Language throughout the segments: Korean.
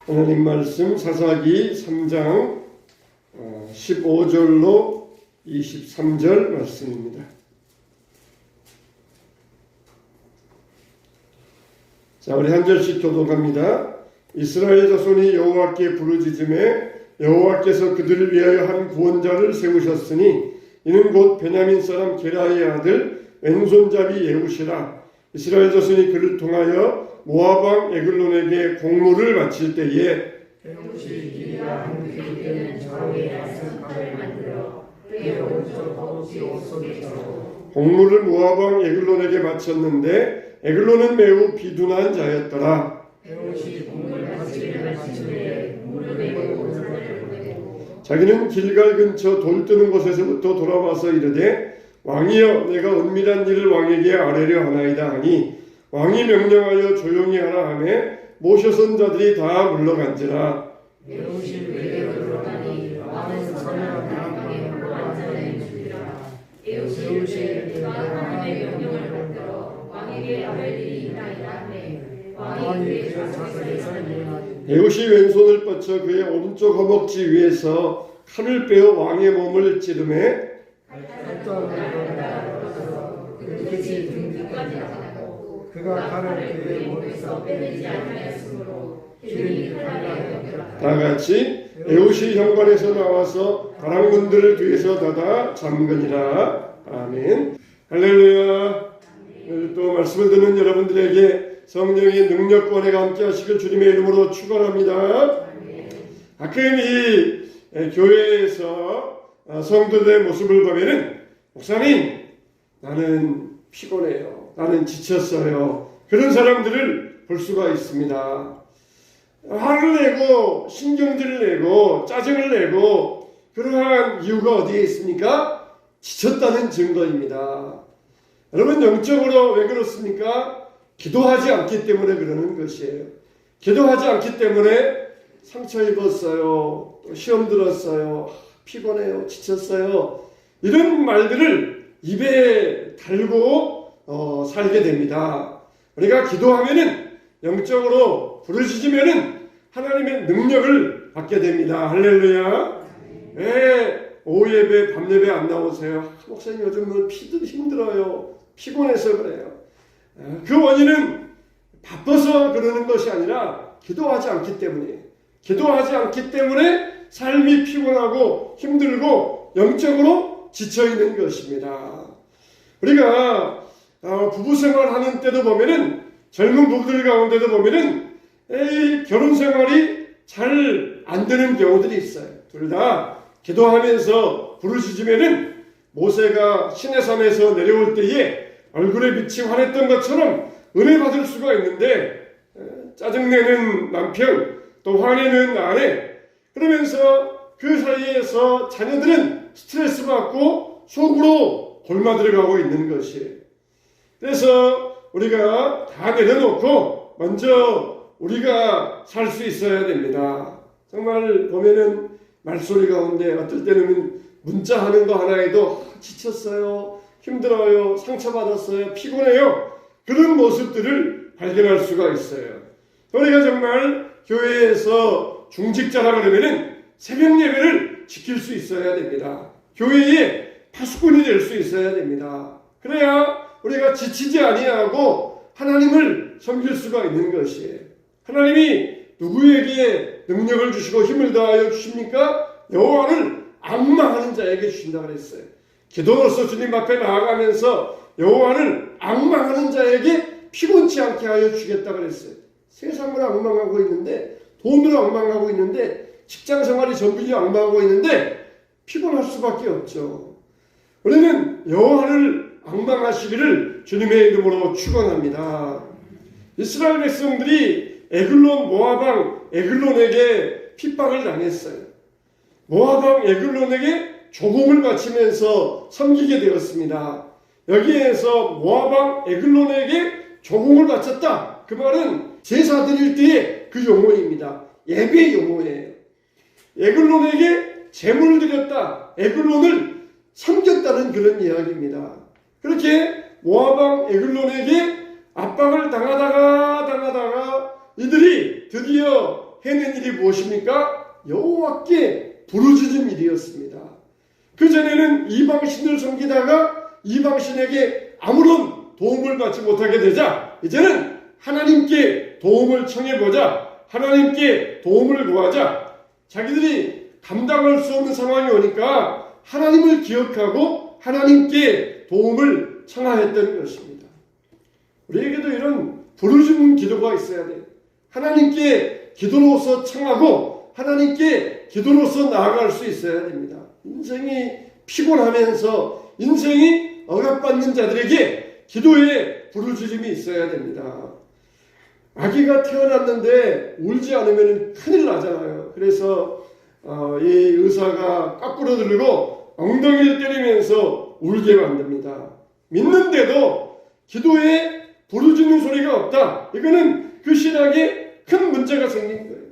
하나님 말씀 사사기 3장 15절로 23절 말씀입니다. 자, 우리 한 절씩 교독합니다. 이스라엘 자손이 여호와께 부르짖음에 여호와께서 그들을 위하여 한 구원자를 세우셨으니 이는 곧 베냐민 사람 게라의 아들 왼손잡이 예후시라. 이스라엘 자손이 그를 통하여 모압 왕 에글론에게 공물을 바칠 때에 예후시 기리한 그에게는 좌우에 나선팔을 만들어 그의 오른쪽 허벅지 옷 속에 넣고 공물을 모압 왕 에글론에게 바쳤는데 에글론은 매우 비둔한 자였더라. 예후시 공물 바치기를 마친 후에 공물을 메고 오른손을 보내고 자기는 길갈 근처 돌 뜨는 곳에서부터 돌아와서 이르되 왕이여 내가 은밀한 일을 왕에게 아뢰려 하나이다 하니 왕이 명령하여 조용히 하라 하매 모셔선 자들이 다 물러간지라. 예후시 외게로 들어가니 왕은 선을 왕에게 완전히 주리라. 예후시의 내가 하나님의 명령을 받들어 왕에게 아뢰 일이 있나이다 하매 왕이 그의 자손에서 일어나니 예후시 왼손을 뻗쳐 그의 오른쪽 허벅지 위에서 칼을 빼어 왕의 몸을 찌르매 끝이 등뒤까지 나타나고 그가 칼을 그의 몸에서 빼내지 아니하였으므로 기름이 흘러나오더라. 다 같이 예후시 현관에서 나와서 가랑문들을 뒤에서 닫아 잠그니라. 아멘. 할렐루야. 오늘 또 말씀을 듣는 여러분들에게 성령의 능력과 은혜가 함께 하시길 주님의 이름으로 축원합니다. 가끔 이 교회에서 성도들의 모습을 보면은 목사님 나는 피곤해요. 나는 지쳤어요. 그런 사람들을 볼 수가 있습니다. 화를 내고 신경질을 내고 짜증을 내고 그러한 이유가 어디에 있습니까? 지쳤다는 증거입니다. 여러분 영적으로 왜 그렇습니까? 기도하지 않기 때문에 그러는 것이에요. 기도하지 않기 때문에 상처 입었어요. 또 시험 들었어요. 피곤해요. 지쳤어요. 이런 말들을 입에 달고 살게 됩니다. 우리가 기도하면은 영적으로 부르짖으면은 하나님의 능력을 받게 됩니다. 할렐루야. 왜 오후 예배, 밤 예배 안 나오세요? 목사님 요즘은 힘들어요. 피곤해서 그래요. 그 원인은 바빠서 그러는 것이 아니라 기도하지 않기 때문이에요. 기도하지 않기 때문에 삶이 피곤하고 힘들고 영적으로 지쳐있는 것입니다. 우리가 부부생활 하는 때도 보면은 젊은 부부들 가운데도 보면은 결혼 생활이 잘 안 되는 경우들이 있어요. 둘 다 기도하면서 부르짖으면은 모세가 시내산에서 내려올 때에 얼굴에 빛이 환했던 것처럼 은혜 받을 수가 있는데 짜증내는 남편 또 화내는 아내 그러면서 그 사이에서 자녀들은 스트레스 받고 속으로 골마 들어가고 있는 것이에요. 그래서 우리가 다 내려놓고 먼저 우리가 살 수 있어야 됩니다. 정말 보면은 말소리 가운데 어떨 때는 문자하는 거 하나에도 지쳤어요, 힘들어요, 상처받았어요, 피곤해요. 그런 모습들을 발견할 수가 있어요. 우리가 정말 교회에서 중직자라 그러면은 새벽 예배를 지킬 수 있어야 됩니다. 교회의 파수꾼이 될 수 있어야 됩니다. 그래야 우리가 지치지 아니하고 하나님을 섬길 수가 있는 것이에요. 하나님이 누구에게 능력을 주시고 힘을 다하여 주십니까? 여호와를 앙망하는 자에게 주신다고 그랬어요. 기도로서 주님 앞에 나아가면서 여호와를 앙망하는 자에게 피곤치 않게 하여 주겠다고 그랬어요. 세상을 앙망하고 있는데 돈으로 앙망하고 있는데 직장생활이 전부지 앙망하고 있는데 피곤할 수밖에 없죠. 우리는 여호와를 앙망하시기를 주님의 이름으로 축원합니다. 이스라엘 백성들이 에글론 모압왕 에글론에게 핍박을 당했어요. 모압왕 에글론에게 조공을 바치면서 섬기게 되었습니다. 여기에서 모압왕 에글론에게 조공을 바쳤다. 그 말은 제사 드릴 때의 그 용어입니다. 예배 용어예요. 에글론에게 제물을 드렸다. 에글론을 섬겼다는 그런 이야기입니다. 그렇게 모압왕 에글론에게 압박을 당하다가 이들이 드디어 해낸 일이 무엇입니까? 여호와께 부르짖은 일이었습니다. 그전에는 이방신을 섬기다가 이방신에게 아무런 도움을 받지 못하게 되자 이제는 하나님께 도움을 청해보자, 하나님께 도움을 구하자. 자기들이 감당할 수 없는 상황이 오니까 하나님을 기억하고 하나님께 도움을 청하했던 것입니다. 우리에게도 이런 부르짖는 기도가 있어야 돼요. 하나님께 기도로서 청하고 하나님께 기도로서 나아갈 수 있어야 됩니다. 인생이 피곤하면서 인생이 억압받는 자들에게 기도의 부르짖음이 있어야 됩니다. 아기가 태어났는데 울지 않으면 큰일 나잖아요. 그래서 이 의사가 깎으로 들고 엉덩이를 때리면서 울게 만듭니다. 믿는데도 기도에 부르짖는 소리가 없다. 이거는 그 신학에 큰 문제가 생긴 거예요.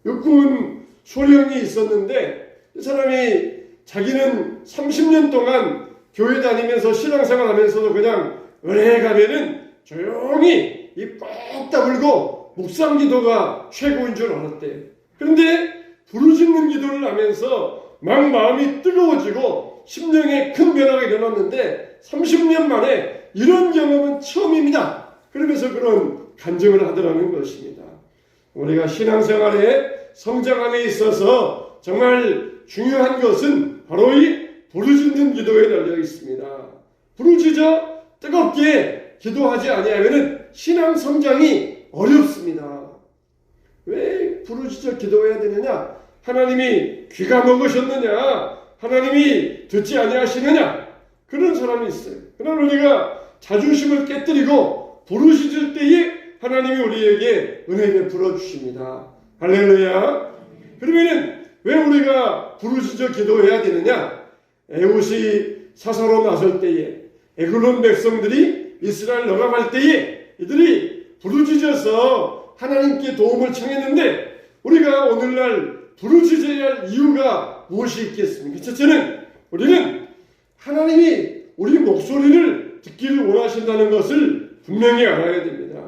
육군 소령이 있었는데 이 사람이 자기는 30년 동안 교회 다니면서 신앙생활 하면서도 그냥 은혜 가면은 조용히 입 꼭 다물고 묵상 기도가 최고인 줄 알았대요. 그런데 부르짖는 기도를 하면서 막 마음이 뜨거워지고 심령에 큰 변화가 일어났는데 30년 만에 이런 경험은 처음입니다. 그러면서 그런 간증을 하더라는 것입니다. 우리가 신앙생활에 성장함에 있어서 정말 중요한 것은 바로 이 부르짖는 기도에 달려 있습니다. 부르짖어 뜨겁게 기도하지 아니하면 신앙 성장이 어렵습니다. 왜 부르짖어 기도해야 되느냐? 하나님이 귀가 먹으셨느냐? 하나님이 듣지 아니하시느냐? 그런 사람이 있어요. 그러나 우리가 자존심을 깨뜨리고 부르짖을 때에 하나님이 우리에게 은혜 베풀어 주십니다. 할렐루야. 그러면은 왜 우리가 부르짖어 기도해야 되느냐? 에훗이 사사로 나설 때에 에글론 백성들이 이스라엘 넘어갈 때에 이들이 부르짖어서 하나님께 도움을 청했는데 우리가 오늘날 부르짖어야 할 이유가 무엇이 있겠습니까? 첫째는 우리는 하나님이 우리 목소리를 듣기를 원하신다는 것을 분명히 알아야 됩니다.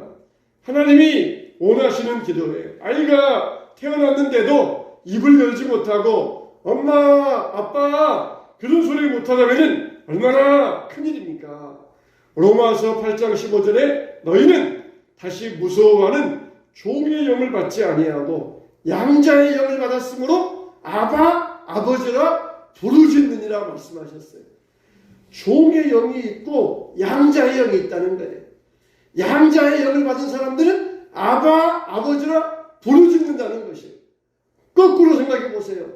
하나님이 원하시는 기도예요. 아이가 태어났는데도 입을 열지 못하고 엄마, 아빠 그런 소리 못하다면 얼마나 큰일입니까? 로마서 8장 15절에 너희는 다시 무서워하는 종의 영을 받지 아니하고 양자의 영을 받았으므로 아바, 아버지라 부르짖느니라 말씀하셨어요. 종의 영이 있고 양자의 영이 있다는 거예요. 양자의 영을 받은 사람들은 아바, 아버지라 부르짖는다는 것이에요. 거꾸로 생각해 보세요.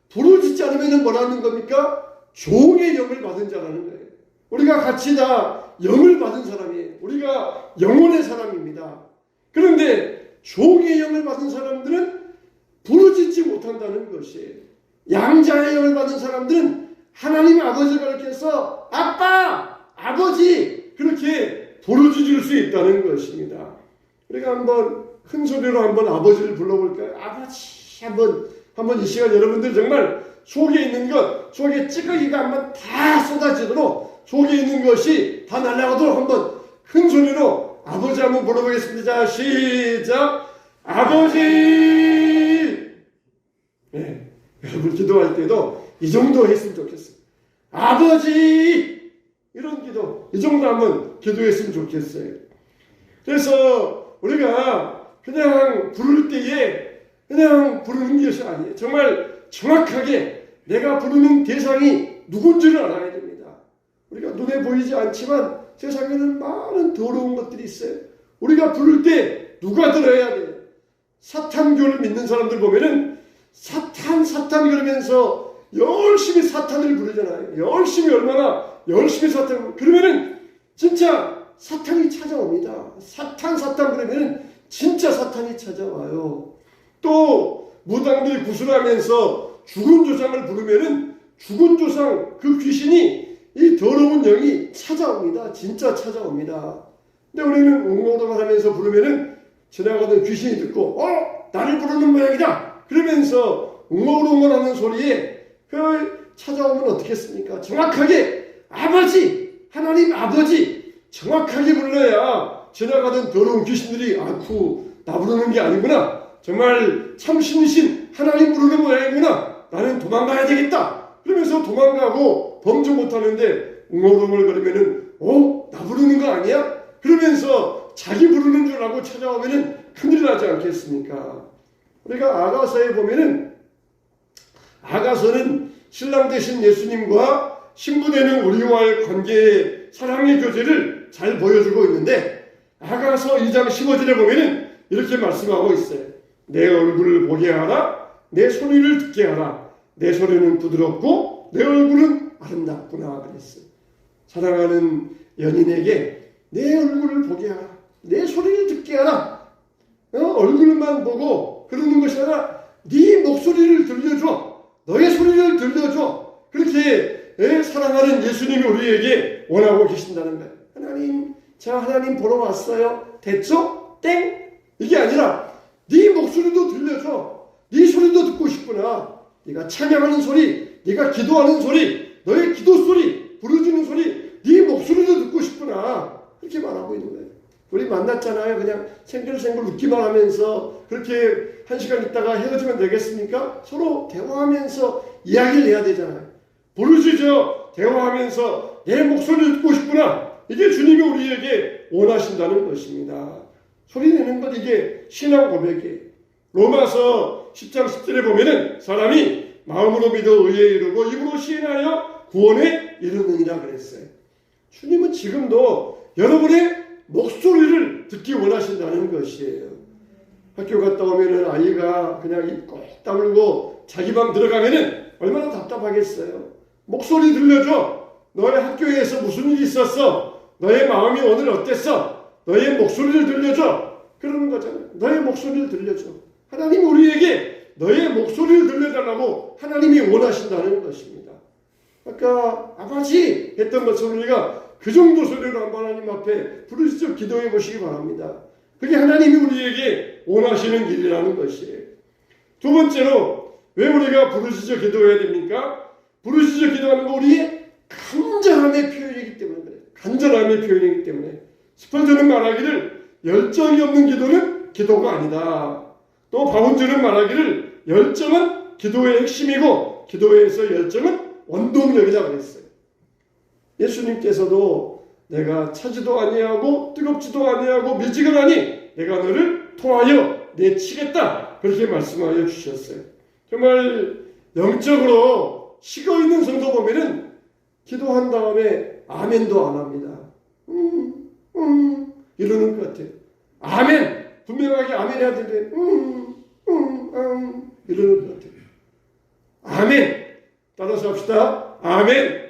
부르짖지 않으면 뭐라는 겁니까? 종의 영을 받은 자라는 거예요. 우리가 같이 다 영을 받은 사람이에요. 우리가 영혼의 사람입니다. 그런데 종의 영을 받은 사람들은 부르짖지 못한다는 것이에요. 양자의 영을 받은 사람들은 하나님 아버지가 이렇게 해서 아빠, 아버지 그렇게 부르짖을 수 있다는 것입니다. 우리가 한번 큰 소리로 한번 아버지를 불러볼까요? 아버지 한번 이 시간 여러분들 정말 속에 있는 것, 속에 찌꺼기가 한번 다 쏟아지도록 속에 있는 것이 다 날아가도록 한번 큰 소리로 아버지 한번 불러보겠습니다. 자, 시작! 아버지! 네, 여러분 기도할 때도 이 정도 했으면 좋겠어요. 아버지! 이런 기도, 이 정도 한번 기도했으면 좋겠어요. 그래서 우리가 그냥 부를 때에 그냥 부르는 것이 아니에요. 정말 정확하게 내가 부르는 대상이 누군지를 알아야 됩니다. 우리가 눈에 보이지 않지만 세상에는 많은 더러운 것들이 있어요. 우리가 부를 때 누가 들어야 돼요? 사탄교를 믿는 사람들 보면은 사탄 그러면서 열심히 사탄을 부르잖아요. 얼마나 열심히 사탄 그러면은 진짜 사탄이 찾아옵니다. 사탄 그러면은 진짜 사탄이 찾아와요. 또 무당들이 구슬하면서 죽은 조상을 부르면은 죽은 조상 그 귀신이 이 더러운 영이 찾아옵니다. 진짜 찾아옵니다. 근데 우리는 웅웅웅 하면서 부르면은 지나가던 귀신이 듣고 나를 부르는 모양이다. 그러면서 웅웅웅 하는 소리에 그 찾아오면 어떻겠습니까? 정확하게 아버지, 하나님 아버지 정확하게 불러야 지나가던 더러운 귀신들이 나 부르는 게 아니구나. 정말 참신이신 하나님 부르는 모양이구나. 나는 도망가야 되겠다. 그러면서 도망가고 범죄 못하는데 웅얼웅얼거리면은 나 부르는 거 아니야? 그러면서 자기 부르는 줄 알고 찾아오면은 큰일 나지 않겠습니까? 우리가 아가서에 보면은 아가서는 신랑 되신 예수님과 신부 되는 우리와의 관계의 사랑의 교제를 잘 보여주고 있는데 아가서 2장 15절에 보면은 이렇게 말씀하고 있어요. 내 얼굴을 보게 하라. 내 소리를 듣게 하라. 내 소리는 부드럽고 내 얼굴은 아름답구나 그랬어요. 사랑하는 연인에게 내 얼굴을 보게 하라. 내 소리를 듣게 하라. 얼굴만 보고 그러는 것이 아니라 네 목소리를 들려줘. 너의 소리를 들려줘. 그렇게 사랑하는 예수님이 우리에게 원하고 계신다는 거예요. 하나님, 자 하나님 보러 왔어요. 됐죠? 땡! 이게 아니라 네 목소리도 들려줘. 네 소리도 듣고 싶구나. 네가 찬양하는 소리, 네가 기도하는 소리, 너의 기도 소리, 부르짖는 소리, 네 목소리도 듣고 싶구나. 그렇게 말하고 있는 거예요. 우리 만났잖아요. 그냥 생글생글 웃기만 하면서 그렇게 1시간 있다가 헤어지면 되겠습니까? 서로 대화하면서 이야기를 해야 되잖아요. 부르짖어 대화하면서 내 목소리를 듣고 싶구나. 이게 주님이 우리에게 원하신다는 것입니다. 소리 내는 것 이게 신앙 고백이에요. 로마서 10장 10절에 보면은 사람이 마음으로 믿어 의에 이르고 입으로 시인하여 구원에 이르느니라 그랬어요. 주님은 지금도 여러분의 목소리를 듣기 원하신다는 것이에요. 학교 갔다 오면은 아이가 그냥 입 꼭 다물고 자기 방 들어가면은 얼마나 답답하겠어요. 목소리 들려줘. 너의 학교에서 무슨 일이 있었어? 너의 마음이 오늘 어땠어? 너의 목소리를 들려줘. 그러는 거잖아요. 너의 목소리를 들려줘. 하나님이 우리에게 너의 목소리를 들려달라고 하나님이 원하신다는 것입니다. 아까 아버지 했던 것처럼 우리가 그 정도 소리로 한번 하나님 앞에 부르짖어 기도해 보시기 바랍니다. 그게 하나님이 우리에게 원하시는 길이라는 것이에요. 두 번째로 왜 우리가 부르짖어 기도해야 됩니까? 부르짖어 기도하는 거 우리의 간절함의 표현이기 때문에 그래요. 간절함의 표현이기 때문에. 스펄전은 말하기를 열정이 없는 기도는 기도가 아니다. 또 바운즈는 말하기를 열정은 기도의 핵심이고 기도에서 열정은 원동력이다 그랬어요. 예수님께서도 내가 차지도 아니하고 뜨겁지도 아니하고 미지근하니 내가 너를 통하여 내치겠다 그렇게 말씀하여 주셨어요. 정말 영적으로 식어있는 성도 보면은 기도한 다음에 아멘도 안 합니다. 이러는 것 같아요. 아멘! 분명하게 아멘 해야 되는데 이러는 것 같아요. 아멘! 따라서 합시다. 아멘!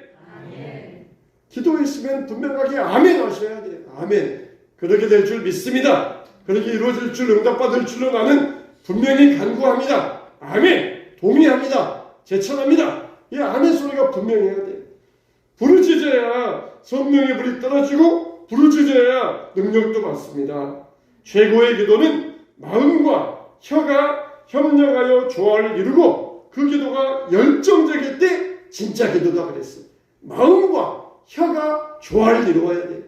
기도했으면 분명하게 아멘 하셔야 돼요. 아멘. 그렇게 될 줄 믿습니다. 그렇게 이루어질 줄 응답받을 줄로 나는 분명히 간구합니다. 아멘. 동의합니다. 제천합니다. 이 아멘 소리가 분명해야 돼요. 부르짖어야 성령의 불이 떨어지고 부르짖어야 능력도 받습니다. 최고의 기도는 마음과 혀가 협력하여 조화를 이루고 그 기도가 열정적일 때 진짜 기도다 그랬어요. 마음과 혀가 조화를 이루어야 돼.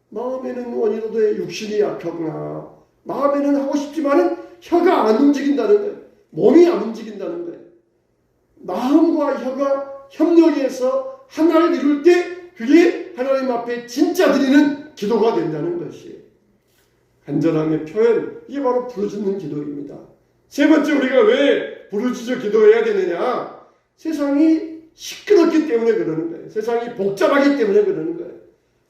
마음에는 원이라도 육신이 약하구나. 마음에는 하고 싶지만은 혀가 안 움직인다는 거예요. 몸이 안 움직인다는 거예요. 마음과 혀가 협력해서 하나를 이룰 때 그게 하나님 앞에 진짜 드리는 기도가 된다는 것이에요. 간절함의 표현, 이게 바로 부르짖는 기도입니다. 세 번째 우리가 왜 부르짖어 기도해야 되느냐? 세상이 시끄럽기 때문에 그러는 거예요. 세상이 복잡하기 때문에 그러는 거예요.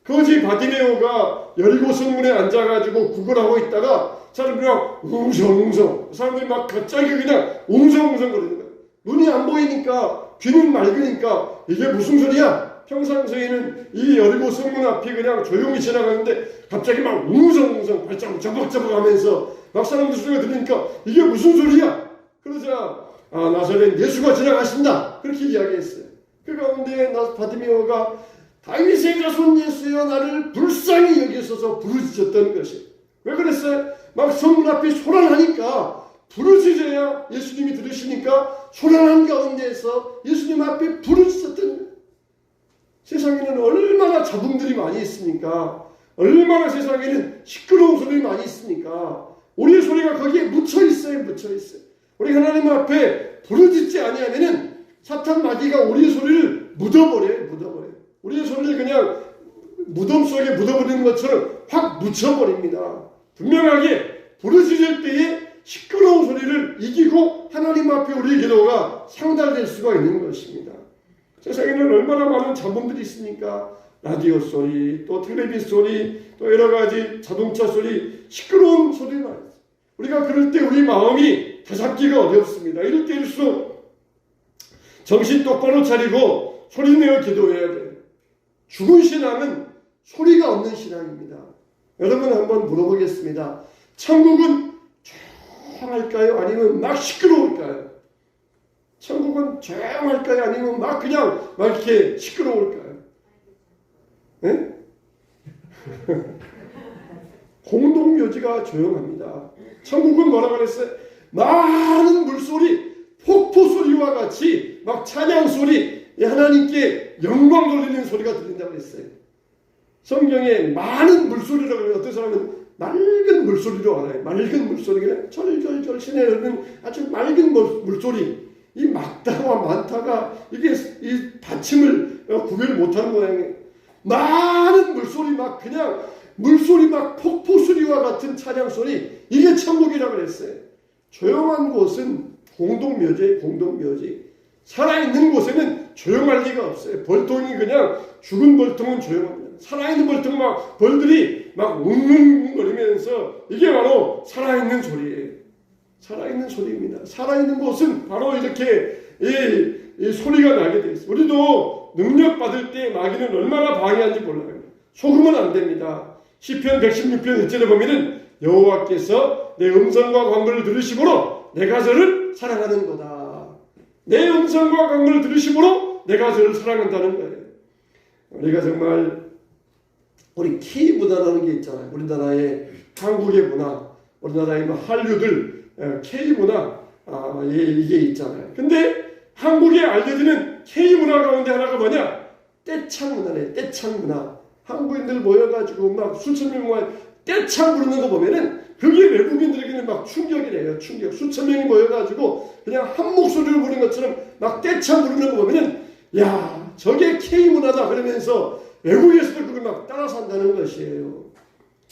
거지 바디메오가 여리고 성문에 앉아가지고 구걸하고 있다가 사람들이 그냥 웅성웅성 사람들이 막 갑자기 그냥 웅성웅성 거리는 거예요. 눈이 안 보이니까 귀는 맑으니까 이게 무슨 소리야? 평상시에는 이 여리고 성문 앞이 그냥 조용히 지나가는데 갑자기 막 웅성웅성 발자국 저벅저벅 하면서 막 사람들 소리가 들리니까 이게 무슨 소리야? 그러자 나사렛 예수가 지나가신다. 그렇게 이야기했어요. 그 가운데 바디메오가 다윗의 자손 예수여 나를 불쌍히 여기소서 부르짖었던 것이. 왜 그랬어요? 막 성문 앞이 소란하니까 부르짖어야 예수님이 들으시니까 소란한 가운데에서 예수님 앞에 부르짖었던 거예요. 세상에는 얼마나 잡음들이 많이 있습니까? 얼마나 세상에는 시끄러운 소리가 많이 있습니까? 우리의 소리가 거기에 묻혀 있어요. 묻혀 있어요. 우리 하나님 앞에 부르짖지 아니하면은 사탄 마귀가 우리의 소리를 묻어버려요. 묻어버려요. 우리의 소리를 그냥 무덤 속에 묻어버리는 것처럼 확 묻혀버립니다. 분명하게 부르짖을 때에 시끄러운 소리를 이기고 하나님 앞에 우리의 기도가 상달될 수가 있는 것입니다. 세상에는 얼마나 많은 잡음들이 있습니까? 라디오 소리, 또 텔레비전 소리, 또 여러 가지 자동차 소리, 시끄러운 소리가 있어요. 우리가 그럴 때 우리 마음이 다잡기가 어렵습니다. 이럴 때일수록 정신 똑바로 차리고 소리내어 기도해야 돼요. 죽은 신앙은 소리가 없는 신앙입니다. 여러분 한번 물어보겠습니다. 천국은 조용할까요? 아니면 막 시끄러울까요? 천국은 조용할까요? 아니면 막 그냥 막 이렇게 시끄러울까요? 네? 공동묘지가 조용합니다. 천국은 뭐라고 그랬어요? 많은 물소리, 폭포소리와 같이 막 찬양소리, 하나님께 영광 돌리는 소리가 들린다고 했어요. 성경에 많은 물소리라고 해요. 어떤 사람은 맑은 물소리로 알아요. 맑은 물소리, 그냥 절절절 시내 흐르는 아주 맑은 물소리. 이 막다와 많다가 이게 이 받침을 구별 못하는 모양이에요. 많은 물소리 막 그냥 물소리 막 폭포소리와 같은 찬양소리, 이게 천국이라고 그랬어요. 조용한 곳은 공동묘지예요. 공동묘지. 살아있는 곳에는 조용할 리가 없어요. 벌통이 그냥 죽은 벌통은 조용합니다. 살아있는 벌통 막 벌들이 막 웅웅거리면서 이게 바로 살아있는 소리예요. 살아있는 소리입니다. 살아있는 곳은 바로 이렇게 이 소리가 나게 돼 있어요. 우리도 능력 받을 때 마귀는 얼마나 방해하는지 몰라요. 속으면 안 됩니다. 시편 116편 1절에 보면은 여호와께서 내 음성과 간구를 들으심으로 내가 저를 사랑하는도다. 내 음성과 간구를 들으심으로 내가 저를 사랑한다는 거예요. 우리가 정말 우리 K문화라는 게 있잖아요. 우리나라의 한국의 문화, 우리나라의 한류들 K문화 이게 있잖아요. 근데 한국에 알려지는 K문화 가운데 하나가 뭐냐? 떼창 문화네. 떼창 문화. 한국인들 모여가지고 막 수천 명 모여 떼창 부르는 거 보면은 그게 외국인들에게는 막 충격이래요. 충격. 수천 명이 모여가지고 그냥 한 목소리를 부르는 것처럼 막 떼창 부르는 거 보면은 야, 저게 K문화다 그러면서 외국에서도 그걸 막 따라 산다는 것이에요.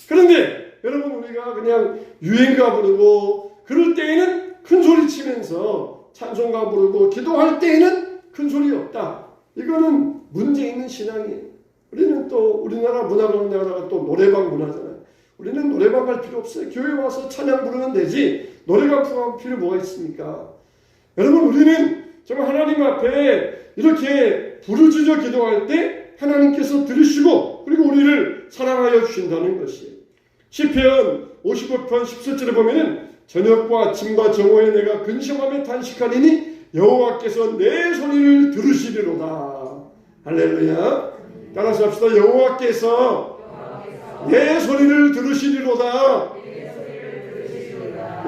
그런데 여러분 우리가 그냥 유행가 부르고 그럴 때에는 큰 소리 치면서 찬송가 부르고 기도할 때에는 큰 소리 없다. 이거는 문제 있는 신앙이에요. 우리는 또 우리나라 문화 가운데 하나가 또 노래방 문화잖아요. 우리는 노래방 갈 필요 없어요. 교회 와서 찬양 부르면 되지 노래가 필요 뭐가 있습니까? 여러분 우리는 정말 하나님 앞에 이렇게 부르짖어 기도할 때 하나님께서 들으시고 그리고 우리를 사랑하여 주신다는 것이에요. 시편 55편 17절에 보면은 저녁과 아침과 정오에 내가 근심하며 탄식하리니 여호와께서 내 소리를 들으시리로다. 할렐루야. 따라서 합시다. 여호와께서 내 소리를 들으시리로다.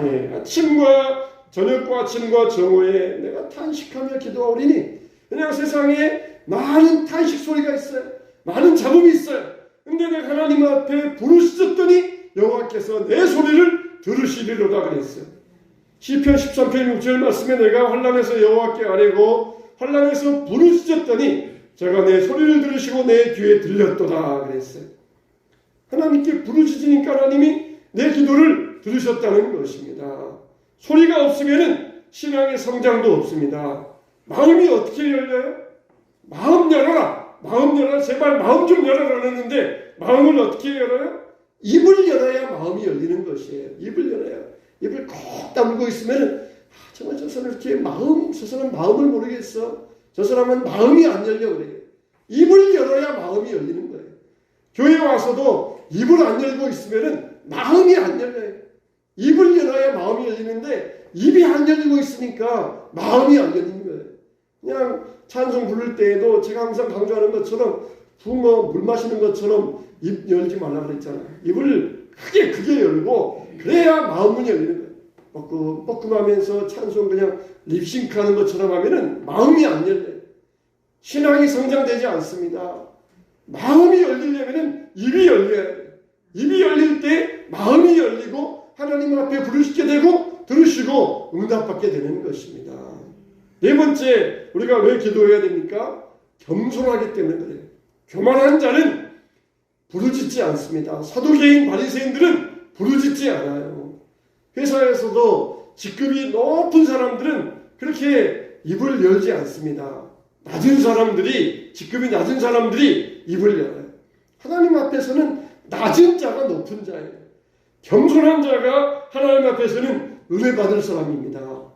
예, 아침과 저녁과 아침과 정오에 내가 탄식하며 기도하오리니 그냥 세상에 많은 탄식 소리가 있어요. 많은 잡음이 있어요. 근데 내가 하나님 앞에 부르짖었더니 여호와께서 내 소리를 들으시리로다 그랬어요. 시편 13편 6절 말씀에 내가 환난에서 여호와께 아뢰고 환난에서 부르짖었더니 제가 내 소리를 들으시고 내 귀에 들렸도다 그랬어요. 하나님께 부르짖으니까 하나님이 내 기도를 들으셨다는 것입니다. 소리가 없으면 신앙의 성장도 없습니다. 마음이 어떻게 열려요? 마음 열어라. 마음 열어라. 제발 마음 좀 열어라 그러는데 마음을 어떻게 열어요? 입을 열어야 마음이 열리는 것이에요. 입을 열어야. 입을 콕 다물고 있으면 정말 저 사람 이렇게 저 사람 마음을 모르겠어. 저 사람은 마음이 안 열려 그래요. 입을 열어야 마음이 열리는 거예요. 교회 와서도 입을 안 열고 있으면 마음이 안 열려요. 입을 열어야 마음이 열리는데 입이 안 열리고 있으니까 마음이 안 열리는 거예요. 그냥 찬송 부를 때에도 제가 항상 강조하는 것처럼 붕어 물 마시는 것처럼 입 열지 말라고 그랬잖아요. 입을 크게 열고 그래야 마음은 열리는 거예요. 뻐끔하면서 찬송 그냥 립싱크하는 것처럼 하면은 마음이 안 열려요. 신앙이 성장되지 않습니다. 마음이 열리려면은 입이 열려야 돼요. 입이 열릴 때 마음이 열리고 하나님 앞에 응답받게 되는 것입니다. 네 번째, 우리가 왜 기도해야 됩니까? 겸손하기 때문에 그래요. 교만한 자는 부르짖지 않습니다. 사두개인 바리새인들은 부르짖지 않아요. 회사에서도 직급이 높은 사람들은 그렇게 입을 열지 않습니다. 낮은 사람들이, 직급이 낮은 사람들이 입을 열어요. 하나님 앞에서는 낮은 자가 높은 자예요. 겸손한 자가 하나님 앞에서는 은혜 받을 사람입니다.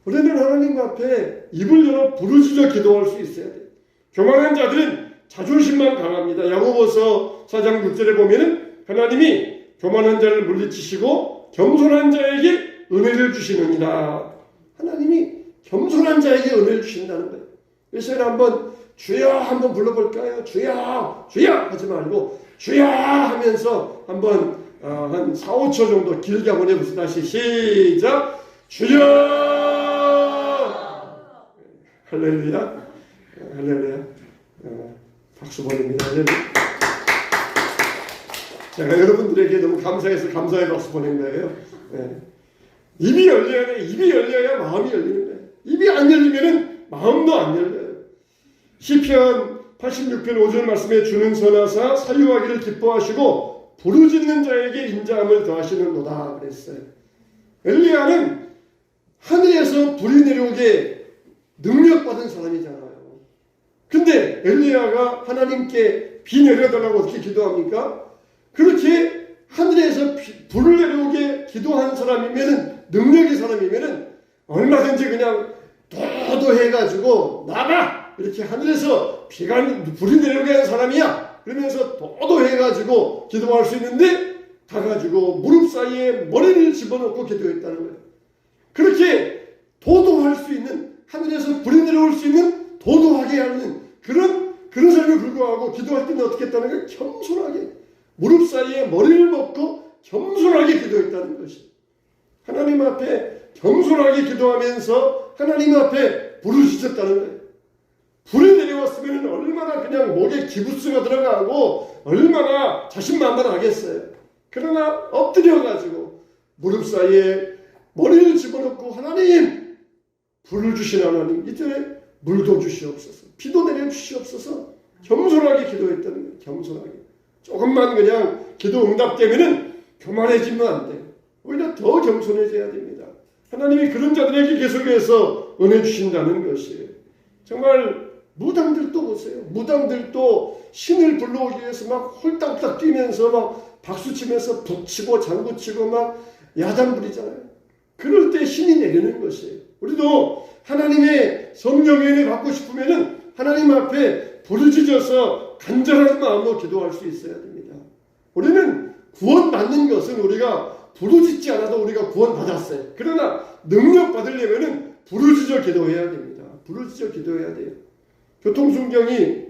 우리는 하나님 앞에 입을 열어 부르짖어 기도할 수 있어야 돼요. 교만한 자들은 자존심만 강합니다. 야고보서 4장 6절에 보면은 하나님이 교만한 자를 물리치시고 겸손한 자에게 은혜를 주시느니라. 하나님이 겸손한 자에게 은혜를 주신다는 거예요. 그래서 한번 주여 한번 불러볼까요? 주여 주여 하지 말고 주여 하면서 한번 한 4, 5초 정도 길게 한번 해보세요. 다시 시작. 주여. 할렐루야. 할렐루야. 박수 보냅니다. 할렐루야. 제가 여러분들에게 너무 감사해서 감사의 박수 보낸 거예요. 네. 입이 열려야 돼. 입이 열려야 마음이 열리는 거예요. 입이 안 열리면은 마음도 안 열려요. 시편 86편 5절 말씀에 주는 선하사 사유하기를 기뻐하시고 부르짖는 자에게 인자함을 더하시는도다 그랬어요. 엘리야는 하늘에서 불이 내려오게 능력받은 사람이잖아요. 근데 엘리야가 하나님께 비 내려달라고 어떻게 기도합니까? 그렇게 하늘에서 불을 내려오게 기도한 사람이면은, 능력의 사람이면은 얼마든지 그냥 도도해가지고 나가! 이렇게 하늘에서 불이 내려오게 하는 사람이야! 그러면서 도도해가지고 기도할 수 있는데 가가지고 무릎 사이에 머리를 집어넣고 기도했다는 거예요. 그렇게 도도할 수 있는, 하늘에서 불이 내려올 수 있는 도도하게 하는 그런 사람에 불구하고 기도할 때는 어떻게 했다는 거예요? 겸손하게 무릎 사이에 머리를 먹고 겸손하게 기도했다는 것이. 하나님 앞에 겸손하게 기도하면서 하나님 앞에 부르짖었다는 거예요. 불이 내려왔으면 얼마나 그냥 목에 기부스가 들어가고 얼마나 자신만만하겠어요. 그러나 엎드려가지고 무릎 사이에 머리를 집어넣고 하나님, 불을 주신 하나님, 이제 물도 주시옵소서, 비도 내려주시옵소서, 겸손하게 기도했다는 거예요. 겸손하게. 조금만 그냥 기도 응답되면은 교만해지면 안 돼요. 오히려 더 겸손해져야 됩니다. 하나님이 그런 자들에게 계속해서 은혜 주신다는 것이에요. 정말 무당들도 보세요. 무당들도 신을 불러오기 위해서 막 홀딱홀딱 뛰면서 막 박수치면서 북치고 장구치고 막 야단 부리잖아요. 그럴 때 신이 내리는 것이에요. 우리도 하나님의 성령의 은혜 받고 싶으면은 하나님 앞에 부르짖어서 간절한 마음으로 기도할 수 있어야 됩니다. 우리는 구원받는 것은 우리가 부르짖지 않아도 우리가 구원받았어요. 그러나 능력 받으려면은 부르짖어 기도해야 됩니다. 부르짖어 기도해야 돼요. 교통순경이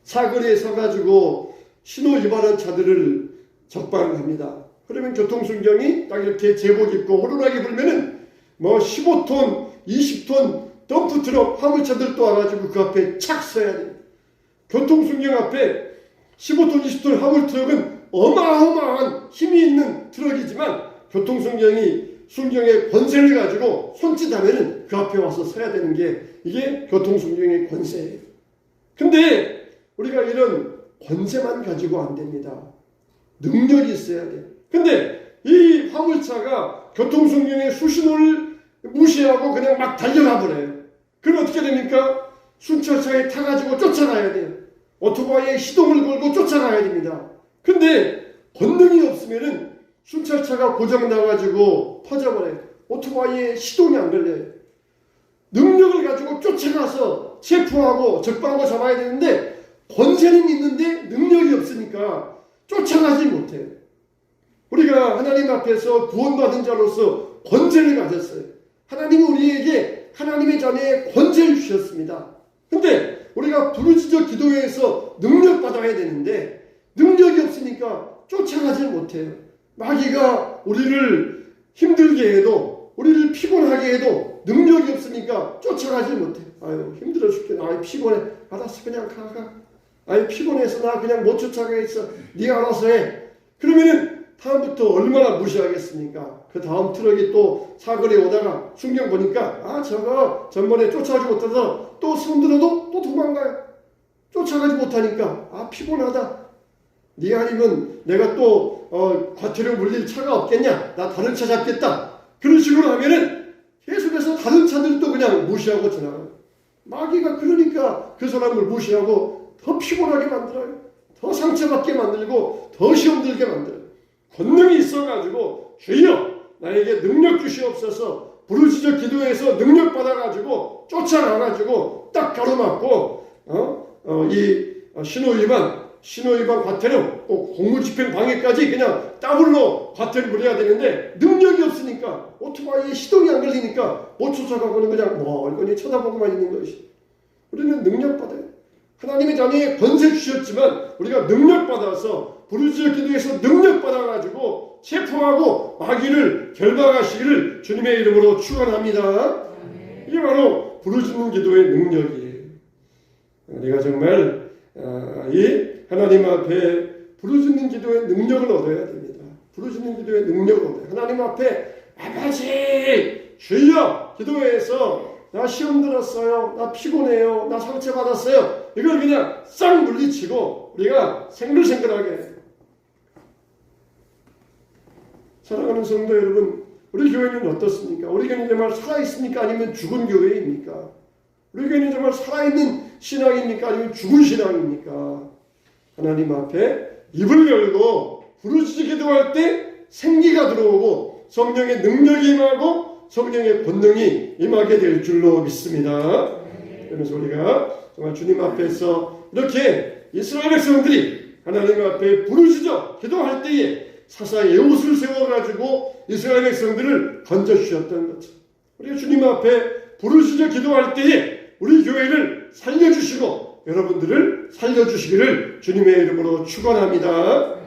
사거리에 서가지고 신호 위반한 차들을 적발합니다. 그러면 교통순경이 딱 이렇게 제복 입고 호루라기 불면은 뭐 15톤, 20톤 덤프트럭 화물차들도 와가지고 그 앞에 착 서야 돼요. 교통순경 앞에 15톤, 20톤 화물트럭은 어마어마한 힘이 있는 트럭이지만 순경의 권세를 가지고 손짓하면은 그 앞에 와서 서야 되는 게 이게 교통순경의 권세예요. 근데 우리가 이런 권세만 가지고 안 됩니다. 능력이 있어야 돼요. 근데 이 화물차가 교통순경의 수신호를 무시하고 그냥 막 달려가 버려요. 그럼 어떻게 됩니까? 순찰차에 타가지고 쫓아가야 돼요. 오토바이에 시동을 걸고 쫓아가야 됩니다. 근데 권능이 없으면은 순찰차가 고장나가지고 터져버려요. 오토바이에 시동이 안 걸려요. 능력을 가지고 쫓아가서 체포하고 적발하고 잡아야 되는데 권세는 있는데 능력이 없으니까 쫓아가지 못해요. 우리가 하나님 앞에서 구원받은 자로서 권세를 가졌어요. 하나님은 우리에게 하나님의 자녀의 권세를 주셨습니다. 근데 우리가 부르짖어 기도해서 능력 받아야 되는데 능력이 없으니까 쫓아가지 못해요. 마귀가 우리를 힘들게 해도 우리를 피곤하게 해도 능력이 없으니까 쫓아가지 못해. 아유 힘들어 죽겠네. 아유 피곤해. 알았어 그냥 가. 아유 피곤해서 나 그냥 못 쫓아가겠어. 네가 알아서 해. 그러면은 다음부터 얼마나 무시하겠습니까? 그 다음 트럭이 또 사거리에 오다가 순경 보니까 저거 전번에 쫓아가지 못하다 또 손들어도 또 도망가요. 쫓아가지 못하니까 피곤하다. 네 아니면 내가 또 과태료 물릴 차가 없겠냐? 나 다른 차 잡겠다. 그런 식으로 하면은 계속해서 다른 차들도 그냥 무시하고 지나가요. 마귀가 그러니까 그 사람을 무시하고 더 피곤하게 만들어요. 더 상처받게 만들고 더 시험 들게 만들어요. 권능이 있어가지고 주여 나에게 능력 주시옵소서 부르짖어 기도해서 능력 받아가지고 쫓아가가지고 딱 가로막고 이 신호위반 과태료 공무집행 방해까지 그냥 더블로 과태료 물어야 되는데 능력이 없으니까 오토바이에 시동이 안 걸리니까 못 쫓아가고는 그냥 멀거니 쳐다보고만 있는 것이. 우리는 능력 받아요. 하나님의 자녀에 권세 주셨지만 우리가 능력 받아서 부르짖어 기도해서 능력 받아가지고 체포하고 마귀를 결박하시기를 주님의 이름으로 축원합니다. 이게 바로 부르짖는 기도의 능력이에요. 우리가 정말 이 하나님 앞에 부르짖는 기도의 능력을 얻어야 됩니다. 부르짖는 기도의 능력을 얻어요. 하나님 앞에 아버지 주여 기도해서 나 시험 들었어요. 나 피곤해요. 나 상처받았어요. 이걸 그냥 싹 물리치고 우리가 생글생글하게 사랑하는 성도 여러분, 우리 교회는 어떻습니까? 우리 교회는 정말 살아있습니까? 아니면 죽은 교회입니까? 우리 교회는 정말 살아있는 신앙입니까? 아니면 죽은 신앙입니까? 하나님 앞에 입을 열고 부르짖어 기도할 때 생기가 들어오고 성령의 능력이 임하고 성령의 권능이 임하게 될 줄로 믿습니다. 그래서 우리가 정말 주님 앞에서 이렇게 이스라엘 백성들이 하나님 앞에 부르짖어 기도할 때에 사사의 옷을 세워가지고 이스라엘 백성들을 건져주셨던 것처럼 우리가 주님 앞에 부르짖어 기도할 때에 우리 교회를 살려주시고 여러분들을 살려주시기를 주님의 이름으로 축원합니다.